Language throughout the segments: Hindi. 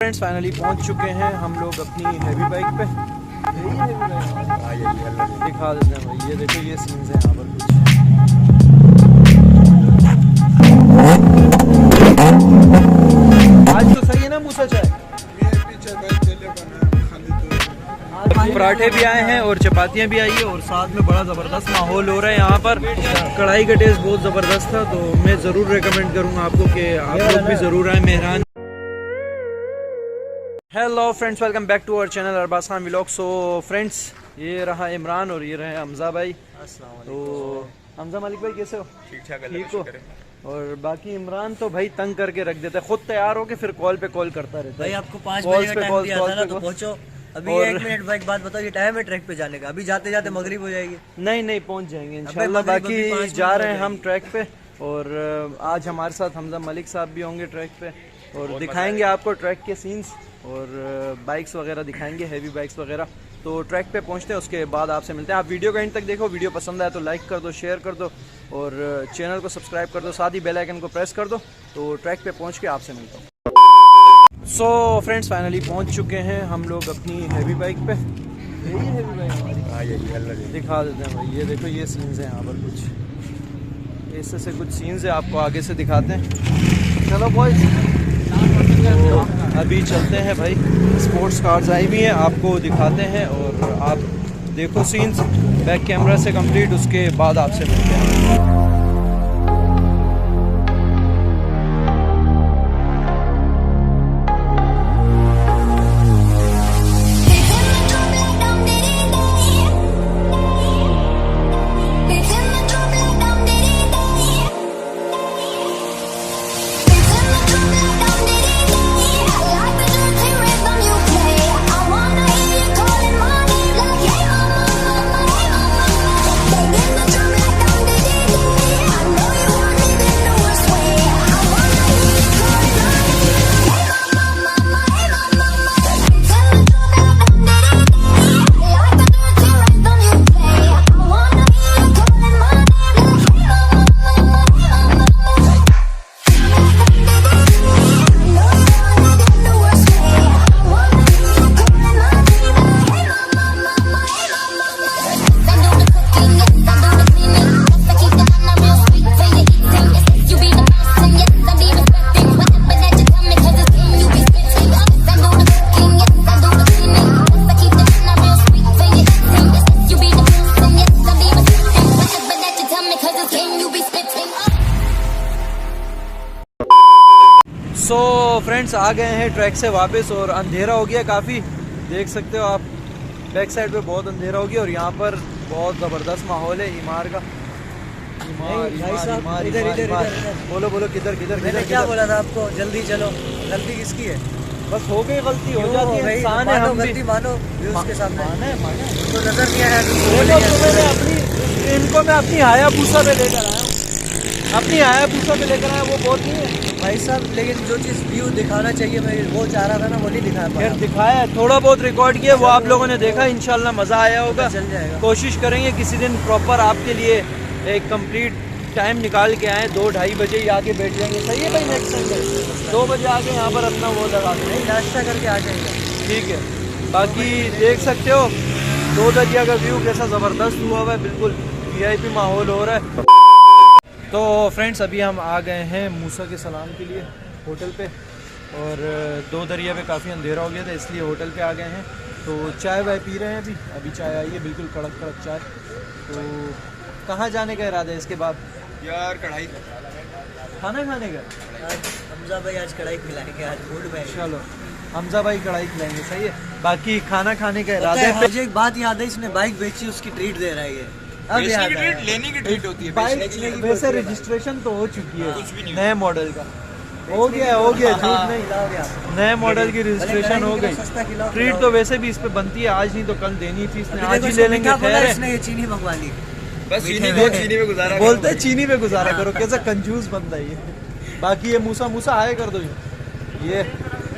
फ्रेंड्स फाइनली पहुंच चुके हैं हम लोग अपनी हैवी बाइक पे। यही हैवी बाइक दिखा देते हैं भाई, ये देखो ये सीन्स है यहाँ पर कुछ। आज तो सही है ना मूसा चाय? पराठे भी आए हैं और चपातियाँ भी आई है और साथ में बड़ा ज़बरदस्त माहौल हो रहा है यहाँ पर। कढ़ाई का टेस्ट बहुत ज़बरदस्त था, तो मैं ज़रूर रेकमेंड करूँगा आपको कि आप लोग भी ज़रूर आए Mehran. Hello friends, welcome back to our channel Arbaaz Khan vlog. So friends, ये रहा इमरान और ये रहे हमजा भाई। तो हमजा मालिक भाई कैसे हो? ठीक हो? और बाकी इमरान तो भाई तंग करके रख देता है, खुद तैयार हो के फिर कॉल पे कॉल करता रहता है। भाई आपको 5 बजे का टाइम दिया था ना, तो पहुंचो। अभी 1 मिनट बाइक बात बताओ, ये टाइम है ट्रैक पे जाने का? अभी जाते जाते मगरिब हो जाएगी। नहीं पहुंच जाएंगे इंशाल्लाह। बाकी जा रहे हैं हम ट्रैक पे और आज हमारे साथ हमजा मलिक साहब भी होंगे ट्रैक पे और दिखाएंगे आपको ट्रैक के सीन्स और बाइक्स वगैरह दिखाएंगे, हैवी बाइक्स वगैरह। तो ट्रैक पे पहुंचते हैं, उसके बाद आपसे मिलते हैं। आप वीडियो को एंड तक देखो, वीडियो पसंद आए तो लाइक कर दो, शेयर कर दो और चैनल को सब्सक्राइब कर दो, साथ ही बेल आइकन को प्रेस कर दो। तो ट्रैक पे पहुंच के आपसे मिलता हूँ। सो फ्रेंड्स फाइनली पहुंच चुके हैं हम लोग अपनी हैवी बाइक पे। यही हैवी बाइक हमारी, दिखा देते हैं भाई, ये देखो ये सीन्स है यहाँ पर कुछ। ऐसे से कुछ सीन्स है, आपको आगे से दिखाते हैं। चलो बॉयज, अभी चलते हैं भाई। स्पोर्ट्स कार्स आई हुई हैं, आपको दिखाते हैं और आप देखो सीन्स बैक कैमरा से कंप्लीट, उसके बाद आपसे मिलते हैं। सो फ्रेंड्स आ गए हैं ट्रैक से वापस और अंधेरा हो गया काफ़ी, देख सकते हो आप। बैक साइड पे बहुत अंधेरा हो गया और यहाँ पर बहुत ज़बरदस्त माहौल है इमार का। बोलो किधर क्या बोला था आपको? जल्दी चलो। गलती किसकी है? बस हो गई, गलती हो जाती है, इंसान है, हम गलती मानो उसके सामने। माने तो नजर नहीं आया इनको मैं अपनी हायाबूसा पे लेकर आया हूँ, अपनी हायाबूसा पे लेकर आया। वो बहुत नहीं है भाई साहब, लेकिन जो चीज़ व्यू दिखाना चाहिए मैं वो चाह रहा था ना, वो नहीं दिखा पाया। फिर दिखाया, थोड़ा बहुत रिकॉर्ड किया, वो आप लोगों ने देखा। इंशाल्लाह मज़ा आया होगा, चल जाएगा। कोशिश करेंगे किसी दिन प्रॉपर आपके लिए एक कंप्लीट टाइम निकाल के आए। 2-2:30 बजे ही आके बैठ जाएंगे, सही है भाई? नेक्स्ट संडे 2 बजे आके यहाँ पर अपना वो लगा दें, नाश्ता करके आ जाएंगे। ठीक है। बाकी देख सकते हो 2 दरिया का व्यू कैसा ज़बरदस्त हुआ हुआ है, बिल्कुल VIP माहौल हो रहा है। तो फ्रेंड्स अभी हम आ गए हैं मूसा के सलाम के लिए होटल पे और 2 दरिया पे काफ़ी अंधेरा हो गया था, इसलिए होटल पे आ गए हैं। तो चाय वाय पी रहे हैं, अभी चाय आई है, बिल्कुल कड़क चाय। तो कहाँ जाने का इरादा है इसके बाद? यार कढ़ाई खाना खाने का। हमजा भाई आज कढ़ाई खिलाएंगे, आज मूड में। चलो हमजा भाई कढ़ाई खिलाएंगे, सही है। बाकी खाना खाने का इरादा है। मुझे एक बात याद है, इसने बाइक बेची, उसकी ट्रीट दे रहा है ये। अब याद आया। लेने की ट्रीट होती है, बाइक वैसे रजिस्ट्रेशन तो हो चुकी है नए मॉडल का, हो गया झूठ नहीं, नए मॉडल की रजिस्ट्रेशन हो गई। ट्रीट तो वैसे भी इस पे बनती है, आज नहीं तो कल देनी थी इसने, आज ही ले लेंगे। इसने चीनी मंगवा ली, बस चीनी पे गुजारा बोलते हैं चीनी पे गुजारा करो, कैसा कंजूस बंदा है ये। बाकी ये मूसा आया कर दो, ये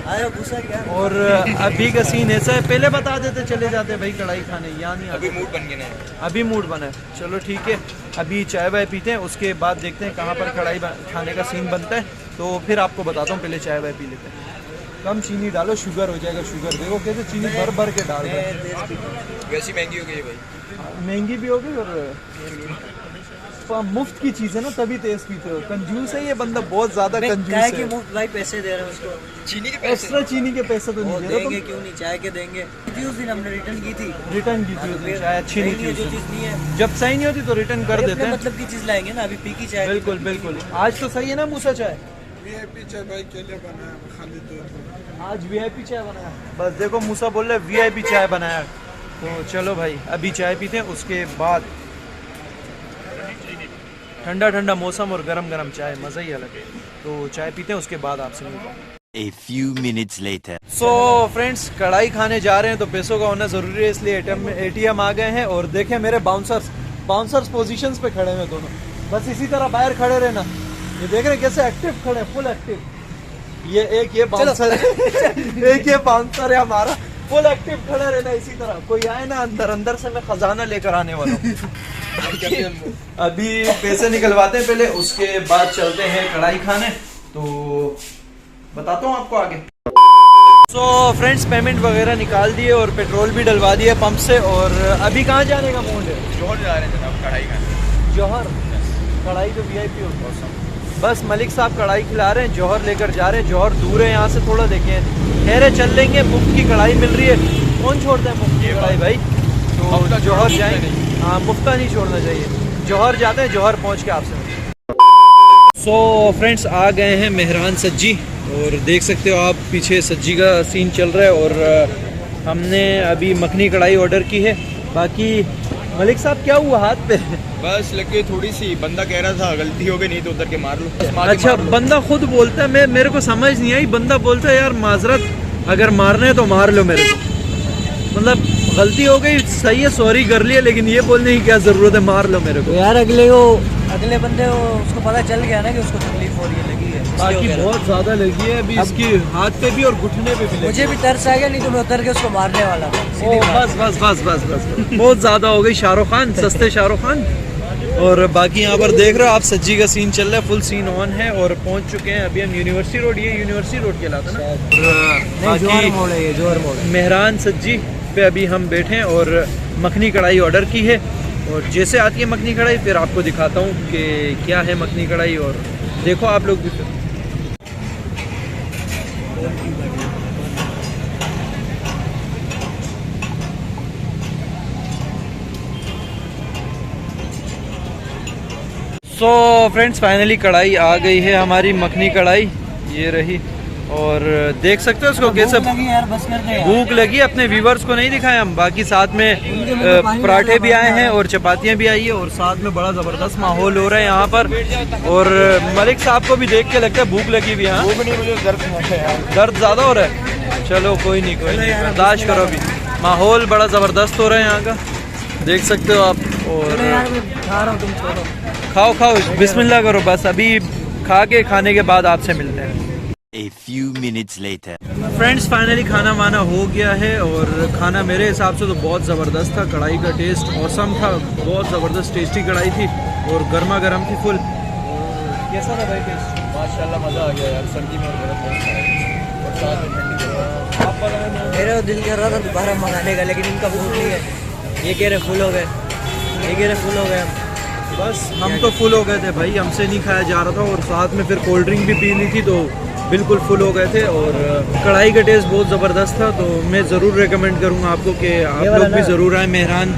आया पूछा क्या। और अभी का सीन ऐसा है, पहले बता देते चले जाते भाई कढ़ाई खाने, यहाँ नहीं। अभी मूड बन गया ना, अभी मूड बना है। चलो ठीक है, अभी चाय वाय पीते हैं, उसके बाद देखते हैं कहाँ पर कढ़ाई खाने का सीन बनता है, तो फिर आपको बताता हूँ। पहले चाय वाय पी लेते हैं। कम चीनी डालो, शुगर हो जाएगा शुगर। देखो कैसे चीनी भर भर के डाल रहे हैं। वैसी महंगी हो गई है भाई। महंगी भी हो गई और मुफ्त की चीज है ना, तभी तेज पीते हो। कंजूस है ये बंदा, बहुत ज्यादा कंजूस चाय के है। मुफ्त भाई पैसे दे रहे हैं उसको, चीनी के पैसे एक्स्ट्रा चीनी के पैसे तो वो नहीं दे रहे देंगे तुम। क्यों नहीं, चाय के देंगे। उस दिन हमने रिटर्न की थी, रिटर्न की थी उस दिन, चाय अच्छी नहीं थी जो उस दिन। चीज नहीं है जब सही नहीं होती तो रिटर्न कर देते हैं। मतलब की चीज लाएंगे ना, अभी पी की चाय। बिल्कुल बिल्कुल। आज तो सही है ना मूसा चाय, वीआईपी चाय भाई के लिए बनाया खाली दूध। आज वीआईपी चाय बनाया। बस देखो मूसा बोल रहे वीआईपी चाय बनाया। तो चलो भाई अभी चाय पीते हैं, उसके बाद ठंडा ठंडा मौसम और गरम गरम चाय, मज़ा ही अलग है। तो चाय पीते हैं, उसके बाद आपसे मिलता हूँ। A few minutes later. So friends, कढ़ाई खाने जा रहे हैं तो पैसों का होना ज़रूरी है, इसलिए एटीएम आ गए हैं। और देखें मेरे बाउंसर्स पोजीशंस पे खड़े हैं दोनों। बस इसी तरह बाहर खड़े रहना। ये देख रहे हैं कैसे एक्टिव खड़े हैं, फुल एक्टिव। ये बाउंसर है एक ये बाउंसर है हमारा, फुल एक्टिव खड़े रहना इसी तरह। कोई आए ना अंदर से मैं खजाना लेकर आने वाला हूँ। अभी पैसे निकलवाते हैं पहले, उसके बाद चलते हैं कढ़ाई खाने। तो बताता हूँ आपको आगे। सो फ्रेंड्स, पेमेंट वगैरह निकाल दिए और पेट्रोल भी डलवा दिए पंप से। और अभी कहाँ जाने का मूड है? जोहर जा रहे हैं जनाब कढ़ाई खाने। जौहर? कढ़ाई तो वीआईपी होता। बस मलिक साहब कढ़ाई खिला रहे हैं, जौहर लेकर जा रहे हैं। जौहर दूर है यहाँ से थोड़ा, देखें ठहरे चल लेंगे। मुफ्त की कढ़ाई मिल रही है, कौन छोड़ता है मुफ्त की कढ़ाई भाई? तो जौहर जाएंगे। हाँ, मुफ्ता नहीं छोड़ना चाहिए। जौहर जाते हैं, जौहर पहुँच के आपसे। सो फ्रेंड्स, आ गए हैं मेहरान सज्जी और देख सकते हो आप पीछे सज्जी का सीन चल रहा है। और हमने अभी मखनी कढ़ाई ऑर्डर की है। बाकी मलिक साहब क्या हुआ हाथ पे? बस लगे थोड़ी सी, बंदा कह रहा था गलती हो गई, नहीं तो उतर के मार लो। अच्छा, बंदा खुद बोलता है, मेरे को समझ नहीं आई। बंदा बोलता है यार माजरत, अगर मारना है तो मार लो मेरे को। मतलब गलती हो गई, सही है, सॉरी कर लिया, लेकिन ये बोलने की क्या जरूरत है, मार लो मेरे को। यार अगले बंदे को उसको पता चल गया ना कि उसको तकलीफ हो रही है, लगी है। बाकी बहुत ज्यादा लगी है अभी इसकी हाथ पे भी और घुटने पे भी लगी। मुझे भी तरस आ गया, नहीं तो मैं उतर के उसको मारने वाला था। ओ, बस बहुत ज्यादा हो गई। शाहरुख खान, सस्ते शाहरुख खान। और बाकी यहाँ पर देख रहे हो आप सज्जी का सीन चल रहा है, फुल सीन ऑन है। और पहुँच चुके हैं अभी हम यूनिवर्सिटी रोड, ये यूनिवर्सिटी रोड कहलाता है ना। और जोहर मोड़ है ये, जोहर मोड़। मेहरान सज्जी पे अभी हम बैठे हैं और मखनी कढ़ाई ऑर्डर की है। और जैसे आती है मखनी कढ़ाई फिर आपको दिखाता हूँ कि क्या है मखनी कढ़ाई। और देखो आप लोग भी। सो फ्रेंड्स, फाइनली कढ़ाई आ गई है हमारी, मखनी कढ़ाई ये रही। और देख सकते हो उसको कैसे यार, बस कर दे यार। भूख लगी। अपने व्यूवर्स को नहीं दिखाया हम, बाकी साथ में पराठे भी आए हैं और चपातियाँ भी आई है। और साथ में बड़ा ज़बरदस्त माहौल हो रहा है यहाँ पर। और मलिक साहब को भी देख के लगता है भूख लगी हुई है। मुझे दर्द ज़्यादा हो रहा है? चलो कोई नहीं बर्दाश्त करो। अभी माहौल बड़ा ज़बरदस्त हो रहा है यहाँ का, देख सकते हो आप। और खा रहा हूँ, तुम छोड़ो। खाओ बिस्मिल्लाह करो। बस अभी खाने के बाद आपसे मिलते हैं। A few minutes later. Friends, finally खाना वाना हो गया है। और खाना मेरे हिसाब से तो बहुत ज़बरदस्त था। कढ़ाई का टेस्ट औसम था, बहुत ज़बरदस्त टेस्टी कढ़ाई थी और गर्मा गर्म थी फुल। कैसा था भाई टेस्ट? माशाल्लाह मजा आ गया यार, सर्दी में और साथ में ठंडी। मेरा दिल कर रहा था दोबारा मंगाने का, लेकिन इनका भूख नहीं है। ये कह रहे फुल हो गए, ये कह रहे फुल हो गए। बस हम तो फुल हो गए थे भाई, हमसे नहीं खाया जा रहा था। और साथ में फिर कोल्ड ड्रिंक भी पी ली थी, तो बिल्कुल फुल हो गए थे। और कढ़ाई का टेस्ट बहुत ज़बरदस्त था। तो मैं ज़रूर रेकमेंड करूँगा आपको कि आप लोग भी ज़रूर आए मेहरान।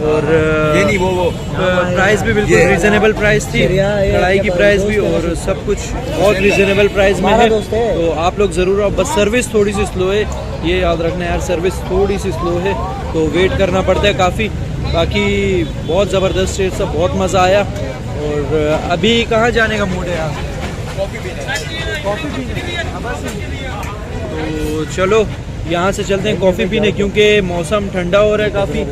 और ये नहीं वो प्राइस भी बिल्कुल रीज़नेबल प्राइस थी, कढ़ाई की प्राइस भी और सब कुछ बहुत रीज़नेबल प्राइस में है। तो आप लोग ज़रूर आओ। बस सर्विस थोड़ी सी स्लो है, ये याद रखना यार, सर्विस थोड़ी सी स्लो है तो वेट करना पड़ता है काफ़ी। बाकी बहुत ज़बरदस्त टेस्ट था, बहुत मज़ा आया। और अभी कहाँ जाने का मूड है यार? कॉफ़ी पीने। तो चलो यहाँ से चलते हैं कॉफ़ी पीने, क्योंकि मौसम ठंडा हो रहा है काफ़ी।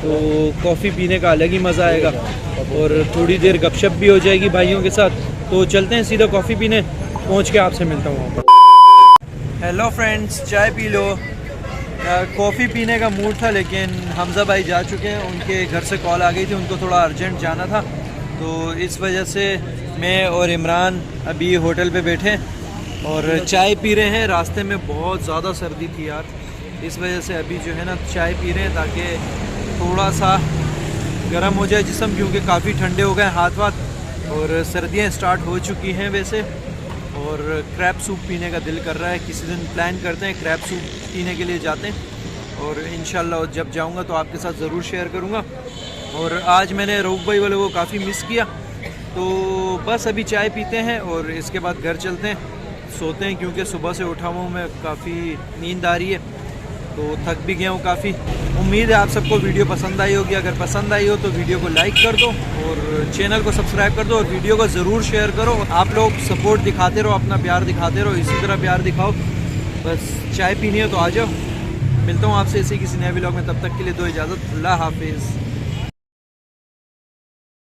तो कॉफ़ी पीने का अलग ही मज़ा आएगा और थोड़ी देर गपशप भी हो जाएगी भाइयों के साथ। तो चलते हैं सीधा कॉफ़ी पीने, पहुँच के आपसे मिलता हूँ वहाँ पर। हेलो फ्रेंड्स, चाय पी लो। कॉफ़ी पीने का मूड था, लेकिन हमज़ा भाई जा चुके हैं, उनके घर से कॉल आ गई थी, उनको थोड़ा अर्जेंट जाना था। तो इस वजह से मैं और इमरान अभी होटल पे बैठे। और चाय पी रहे हैं। रास्ते में बहुत ज़्यादा सर्दी थी यार, इस वजह से अभी जो है ना चाय पी रहे हैं ताकि थोड़ा सा गर्म हो जाए जिस्म, क्योंकि काफ़ी ठंडे हो गए हाथ वाथ और सर्दियाँ स्टार्ट हो चुकी हैं वैसे। और क्रैब सूप पीने का दिल कर रहा है, किसी दिन प्लान करते हैं क्रैब सूप पीने के लिए जाते हैं और इंशाल्लाह जब जाऊंगा तो आपके साथ ज़रूर शेयर करूंगा। और आज मैंने रऊफ़ भाई वालों को काफ़ी मिस किया, तो बस अभी चाय पीते हैं और इसके बाद घर चलते हैं, सोते हैं क्योंकि सुबह से उठा हुआ हूँ मैं, काफ़ी नींद आ रही है तो थक भी गया हूँ काफ़ी। उम्मीद है आप सबको वीडियो पसंद आई होगी। अगर पसंद आई हो तो वीडियो को लाइक कर दो और चैनल को सब्सक्राइब कर दो और वीडियो को ज़रूर शेयर करो। आप लोग सपोर्ट दिखाते रहो, अपना प्यार दिखाते रहो, इसी तरह प्यार दिखाओ। बस चाय पीनी है तो आ जाओ। मिलता हूँ आपसे इसी किसी नए व्लॉग में, तब तक के लिए दो इजाज़त। अल्लाह हाफिज़।